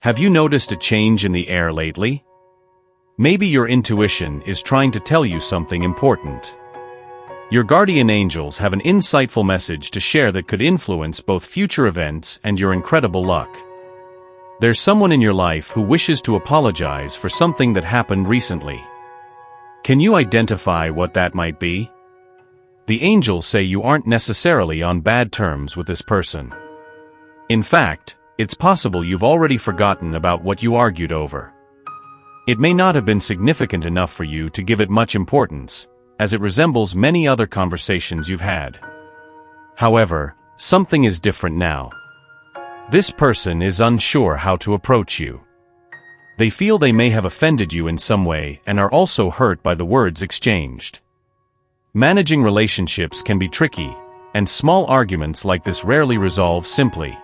Have you noticed a change in the air lately? Maybe your intuition is trying to tell you something important. Your guardian angels have an insightful message to share that could influence both future events and your incredible luck. There's someone in your life who wishes to apologize for something that happened recently. Can you identify what that might be? The angels say you aren't necessarily on bad terms with this person. In fact, it's possible you've already forgotten about what you argued over. It may not have been significant enough for you to give it much importance, as it resembles many other conversations you've had. However, something is different now. This person is unsure how to approach you. They feel they may have offended you in some way and are also hurt by the words exchanged. Managing relationships can be tricky, and small arguments like this rarely resolve simply.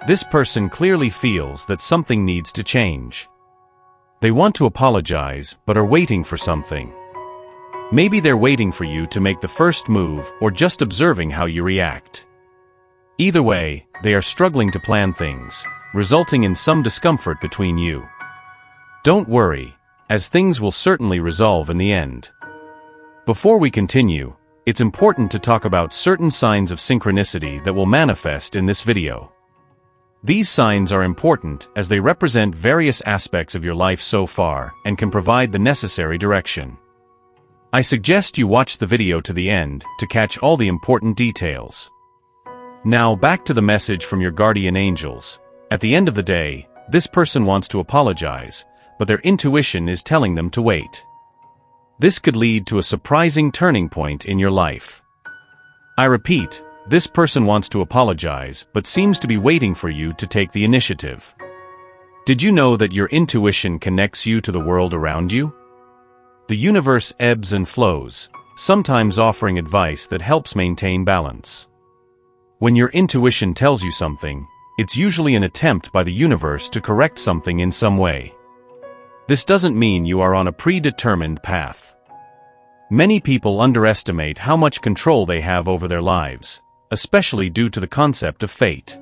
This person clearly feels that something needs to change. They want to apologize, but are waiting for something. Maybe they're waiting for you to make the first move or just observing how you react. Either way, they are struggling to plan things, resulting in some discomfort between you. Don't worry, as things will certainly resolve in the end. Before we continue, it's important to talk about certain signs of synchronicity that will manifest in this video. These signs are important as they represent various aspects of your life so far and can provide the necessary direction. I suggest you watch the video to the end to catch all the important details. Now back to the message from your guardian angels. At the end of the day, this person wants to apologize, but their intuition is telling them to wait. This could lead to a surprising turning point in your life. I repeat, this person wants to apologize but seems to be waiting for you to take the initiative. Did you know that your intuition connects you to the world around you? The universe ebbs and flows, sometimes offering advice that helps maintain balance. When your intuition tells you something, it's usually an attempt by the universe to correct something in some way. This doesn't mean you are on a predetermined path. Many people underestimate how much control they have over their lives, especially due to the concept of fate.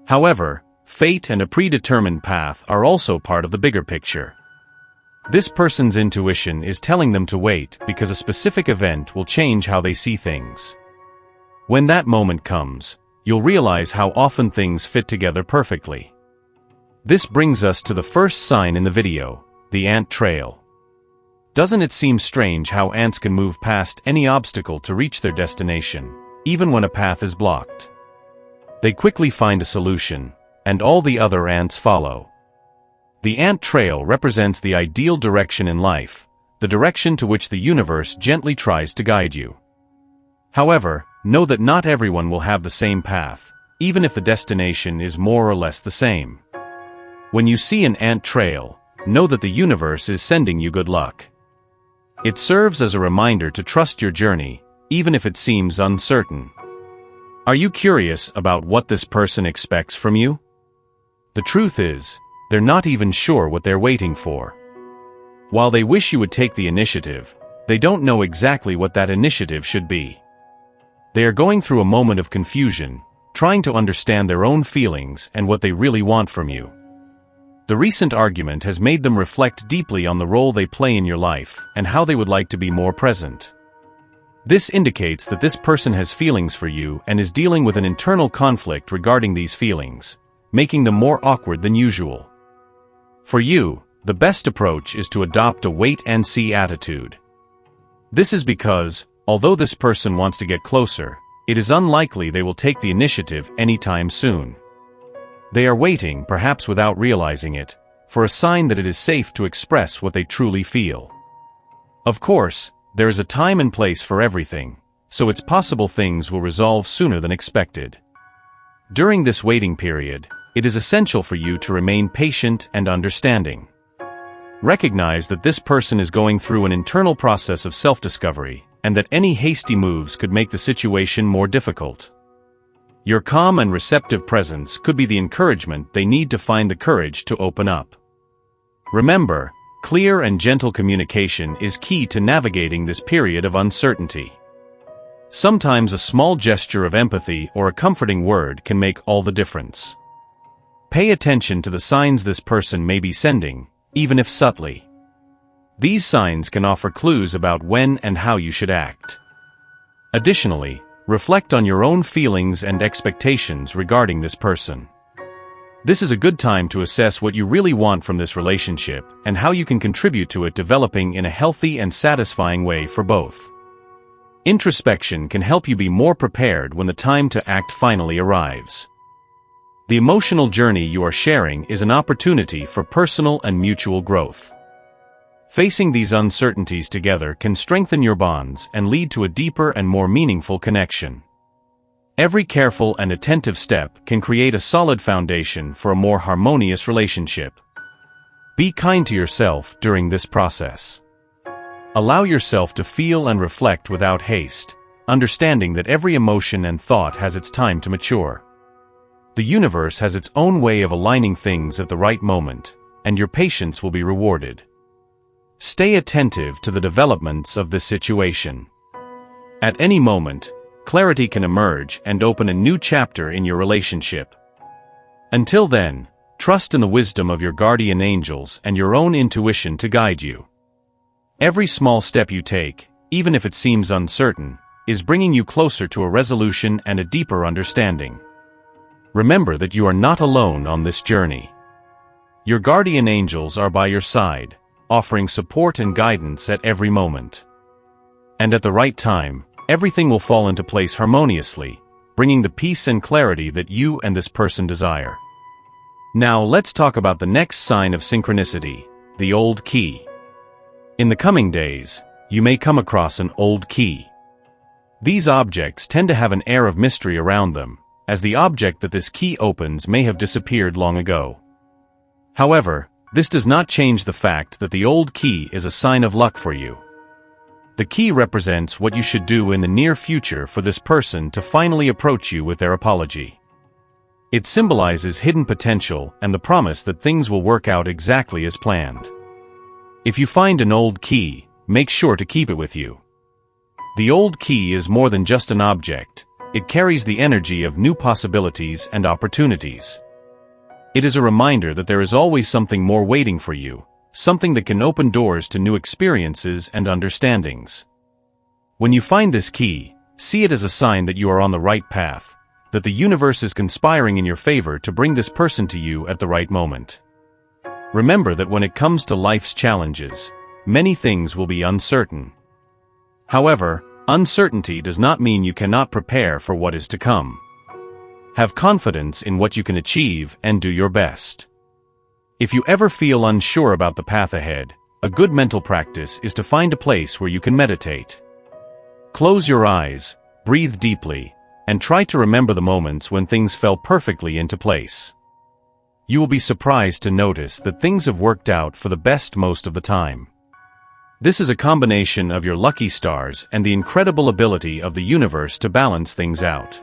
However, fate and a predetermined path are also part of the bigger picture. This person's intuition is telling them to wait because a specific event will change how they see things. When that moment comes, you'll realize how often things fit together perfectly. This brings us to the first sign in the video, the ant trail. Doesn't it seem strange how ants can move past any obstacle to reach their destination, even when a path is blocked? They quickly find a solution, and all the other ants follow. The ant trail represents the ideal direction in life, the direction to which the universe gently tries to guide you. However, know that not everyone will have the same path, even if the destination is more or less the same. When you see an ant trail, know that the universe is sending you good luck. It serves as a reminder to trust your journey, even if it seems uncertain. Are you curious about what this person expects from you? The truth is, they're not even sure what they're waiting for. While they wish you would take the initiative, they don't know exactly what that initiative should be. They are going through a moment of confusion, trying to understand their own feelings and what they really want from you. The recent argument has made them reflect deeply on the role they play in your life and how they would like to be more present. This indicates that this person has feelings for you and is dealing with an internal conflict regarding these feelings, making them more awkward than usual. For you, the best approach is to adopt a wait-and-see attitude. This is because, although this person wants to get closer, it is unlikely they will take the initiative anytime soon. They are waiting, perhaps without realizing it, for a sign that it is safe to express what they truly feel. Of course, there is a time and place for everything, so it's possible things will resolve sooner than expected. During this waiting period, it is essential for you to remain patient and understanding. Recognize that this person is going through an internal process of self-discovery, and that any hasty moves could make the situation more difficult. Your calm and receptive presence could be the encouragement they need to find the courage to open up. Remember, clear and gentle communication is key to navigating this period of uncertainty. Sometimes a small gesture of empathy or a comforting word can make all the difference. Pay attention to the signs this person may be sending, even if subtly. These signs can offer clues about when and how you should act. Additionally, reflect on your own feelings and expectations regarding this person. This is a good time to assess what you really want from this relationship and how you can contribute to it developing in a healthy and satisfying way for both. Introspection can help you be more prepared when the time to act finally arrives. The emotional journey you are sharing is an opportunity for personal and mutual growth. Facing these uncertainties together can strengthen your bonds and lead to a deeper and more meaningful connection. Every careful and attentive step can create a solid foundation for a more harmonious relationship. Be kind to yourself during this process. Allow yourself to feel and reflect without haste, understanding that every emotion and thought has its time to mature. The universe has its own way of aligning things at the right moment, and your patience will be rewarded. Stay attentive to the developments of this situation. At any moment, clarity can emerge and open a new chapter in your relationship. Until then, trust in the wisdom of your guardian angels and your own intuition to guide you. Every small step you take, even if it seems uncertain, is bringing you closer to a resolution and a deeper understanding. Remember that you are not alone on this journey. Your guardian angels are by your side, offering support and guidance at every moment. And at the right time, everything will fall into place harmoniously, bringing the peace and clarity that you and this person desire. Now let's talk about the next sign of synchronicity, the old key. In the coming days, you may come across an old key. These objects tend to have an air of mystery around them, as the object that this key opens may have disappeared long ago. However, this does not change the fact that the old key is a sign of luck for you. The key represents what you should do in the near future for this person to finally approach you with their apology. It symbolizes hidden potential and the promise that things will work out exactly as planned. If you find an old key, make sure to keep it with you. The old key is more than just an object. It carries the energy of new possibilities and opportunities. It is a reminder that there is always something more waiting for you, something that can open doors to new experiences and understandings. When you find this key, see it as a sign that you are on the right path, that the universe is conspiring in your favor to bring this person to you at the right moment. Remember that when it comes to life's challenges, many things will be uncertain. However, uncertainty does not mean you cannot prepare for what is to come. Have confidence in what you can achieve and do your best. If you ever feel unsure about the path ahead, a good mental practice is to find a place where you can meditate. Close your eyes, breathe deeply, and try to remember the moments when things fell perfectly into place. You will be surprised to notice that things have worked out for the best most of the time. This is a combination of your lucky stars and the incredible ability of the universe to balance things out.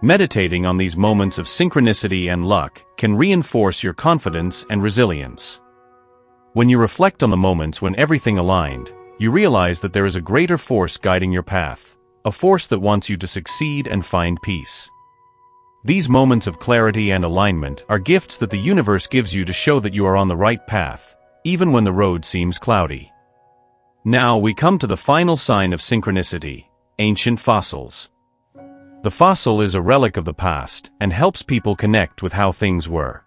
Meditating on these moments of synchronicity and luck can reinforce your confidence and resilience. When you reflect on the moments when everything aligned, you realize that there is a greater force guiding your path, a force that wants you to succeed and find peace. These moments of clarity and alignment are gifts that the universe gives you to show that you are on the right path, even when the road seems cloudy. Now we come to the final sign of synchronicity, ancient fossils. The fossil is a relic of the past and helps people connect with how things were.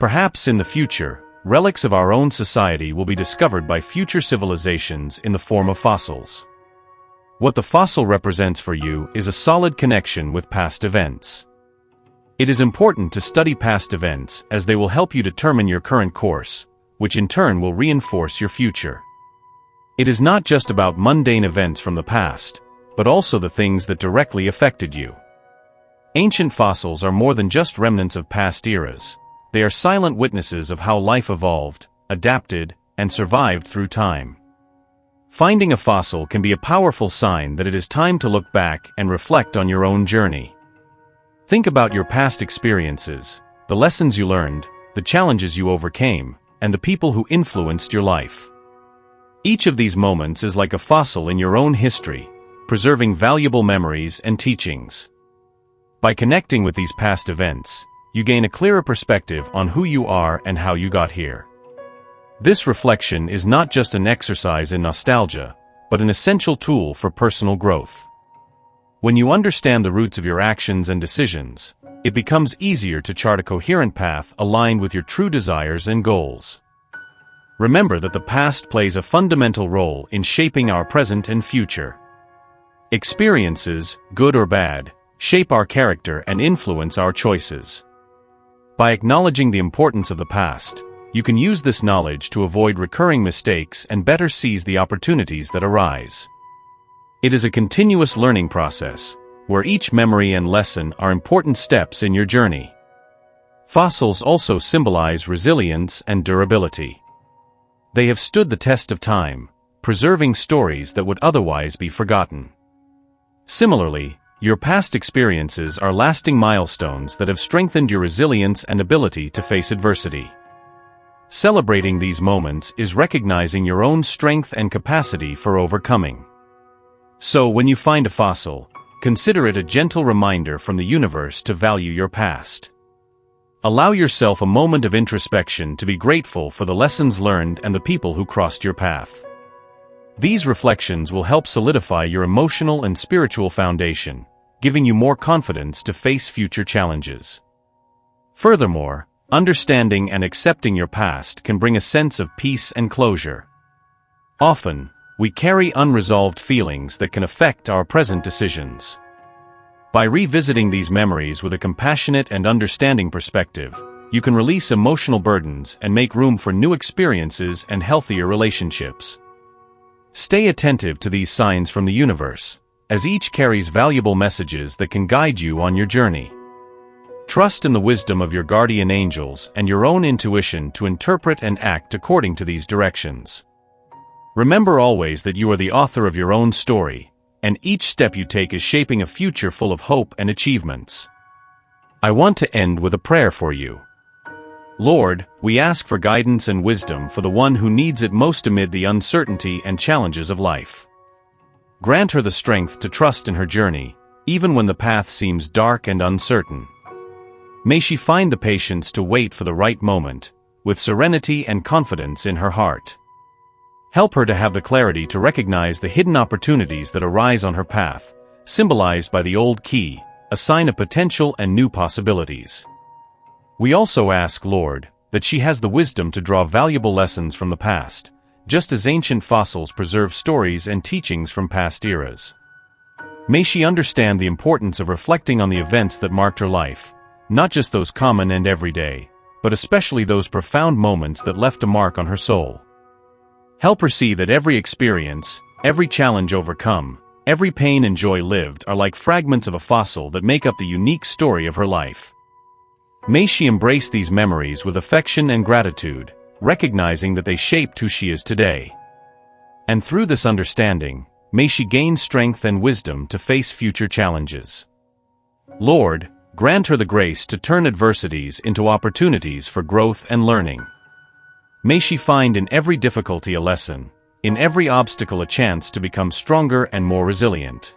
Perhaps in the future, relics of our own society will be discovered by future civilizations in the form of fossils. What the fossil represents for you is a solid connection with past events. It is important to study past events as they will help you determine your current course, which in turn will reinforce your future. It is not just about mundane events from the past, but also the things that directly affected you. Ancient fossils are more than just remnants of past eras. They are silent witnesses of how life evolved, adapted, and survived through time. Finding a fossil can be a powerful sign that it is time to look back and reflect on your own journey. Think about your past experiences, the lessons you learned, the challenges you overcame, and the people who influenced your life. Each of these moments is like a fossil in your own history, preserving valuable memories and teachings. By connecting with these past events, you gain a clearer perspective on who you are and how you got here. This reflection is not just an exercise in nostalgia, but an essential tool for personal growth. When you understand the roots of your actions and decisions, it becomes easier to chart a coherent path aligned with your true desires and goals. Remember that the past plays a fundamental role in shaping our present and future. Experiences, good or bad, shape our character and influence our choices. By acknowledging the importance of the past, you can use this knowledge to avoid recurring mistakes and better seize the opportunities that arise. It is a continuous learning process, where each memory and lesson are important steps in your journey. Fossils also symbolize resilience and durability. They have stood the test of time, preserving stories that would otherwise be forgotten. Similarly, your past experiences are lasting milestones that have strengthened your resilience and ability to face adversity. Celebrating these moments is recognizing your own strength and capacity for overcoming. So when you find a fossil, consider it a gentle reminder from the universe to value your past. Allow yourself a moment of introspection to be grateful for the lessons learned and the people who crossed your path. These reflections will help solidify your emotional and spiritual foundation, giving you more confidence to face future challenges. Furthermore, understanding and accepting your past can bring a sense of peace and closure. Often, we carry unresolved feelings that can affect our present decisions. By revisiting these memories with a compassionate and understanding perspective, you can release emotional burdens and make room for new experiences and healthier relationships. Stay attentive to these signs from the universe, as each carries valuable messages that can guide you on your journey. Trust in the wisdom of your guardian angels and your own intuition to interpret and act according to these directions. Remember always that you are the author of your own story, and each step you take is shaping a future full of hope and achievements. I want to end with a prayer for you. Lord, we ask for guidance and wisdom for the one who needs it most amid the uncertainty and challenges of life. Grant her the strength to trust in her journey, even when the path seems dark and uncertain. May she find the patience to wait for the right moment, with serenity and confidence in her heart. Help her to have the clarity to recognize the hidden opportunities that arise on her path, symbolized by the old key, a sign of potential and new possibilities. We also ask, Lord, that she has the wisdom to draw valuable lessons from the past, just as ancient fossils preserve stories and teachings from past eras. May she understand the importance of reflecting on the events that marked her life, not just those common and everyday, but especially those profound moments that left a mark on her soul. Help her see that every experience, every challenge overcome, every pain and joy lived are like fragments of a fossil that make up the unique story of her life. May she embrace these memories with affection and gratitude, recognizing that they shaped who she is today. And through this understanding, may she gain strength and wisdom to face future challenges. Lord, grant her the grace to turn adversities into opportunities for growth and learning. May she find in every difficulty a lesson, in every obstacle a chance to become stronger and more resilient.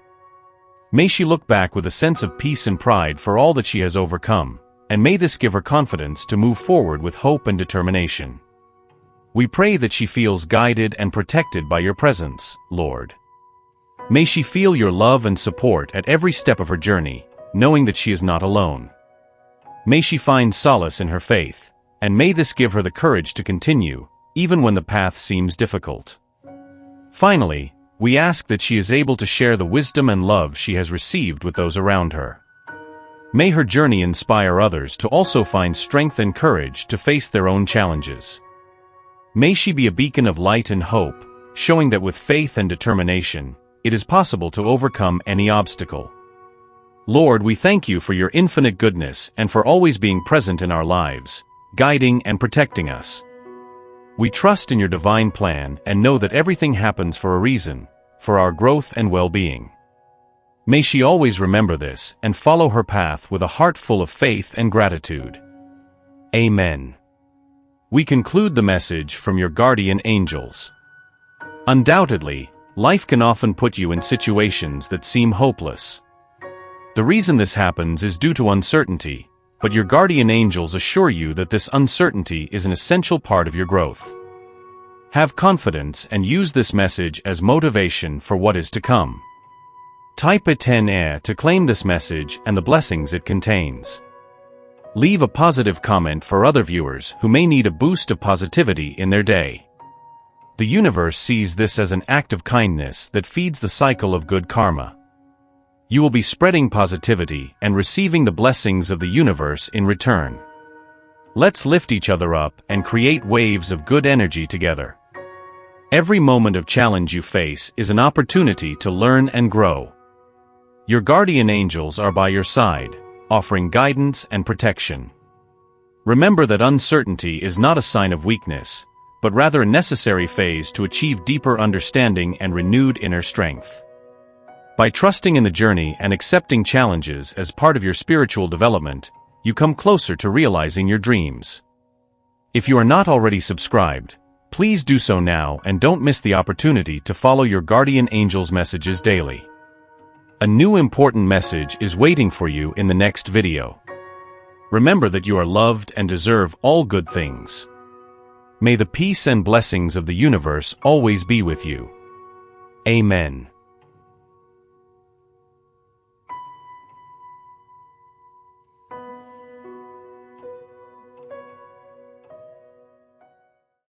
May she look back with a sense of peace and pride for all that she has overcome, and may this give her confidence to move forward with hope and determination. We pray that she feels guided and protected by your presence, Lord. May she feel your love and support at every step of her journey, knowing that she is not alone. May she find solace in her faith, and may this give her the courage to continue, even when the path seems difficult. Finally, we ask that she is able to share the wisdom and love she has received with those around her. May her journey inspire others to also find strength and courage to face their own challenges. May she be a beacon of light and hope, showing that with faith and determination, it is possible to overcome any obstacle. Lord, we thank you for your infinite goodness and for always being present in our lives, guiding and protecting us. We trust in your divine plan and know that everything happens for a reason, for our growth and well-being. May she always remember this and follow her path with a heart full of faith and gratitude. Amen. We conclude the message from your guardian angels. Undoubtedly, life can often put you in situations that seem hopeless. The reason this happens is due to uncertainty, but your guardian angels assure you that this uncertainty is an essential part of your growth. Have confidence and use this message as motivation for what is to come. Type a 10 air to claim this message and the blessings it contains. Leave a positive comment for other viewers who may need a boost of positivity in their day. The universe sees this as an act of kindness that feeds the cycle of good karma. You will be spreading positivity and receiving the blessings of the universe in return. Let's lift each other up and create waves of good energy together. Every moment of challenge you face is an opportunity to learn and grow. Your guardian angels are by your side, offering guidance and protection. Remember that uncertainty is not a sign of weakness, but rather a necessary phase to achieve deeper understanding and renewed inner strength. By trusting in the journey and accepting challenges as part of your spiritual development, you come closer to realizing your dreams. If you are not already subscribed, please do so now and don't miss the opportunity to follow your guardian angel's messages daily. A new important message is waiting for you in the next video. Remember that you are loved and deserve all good things. May the peace and blessings of the universe always be with you. Amen.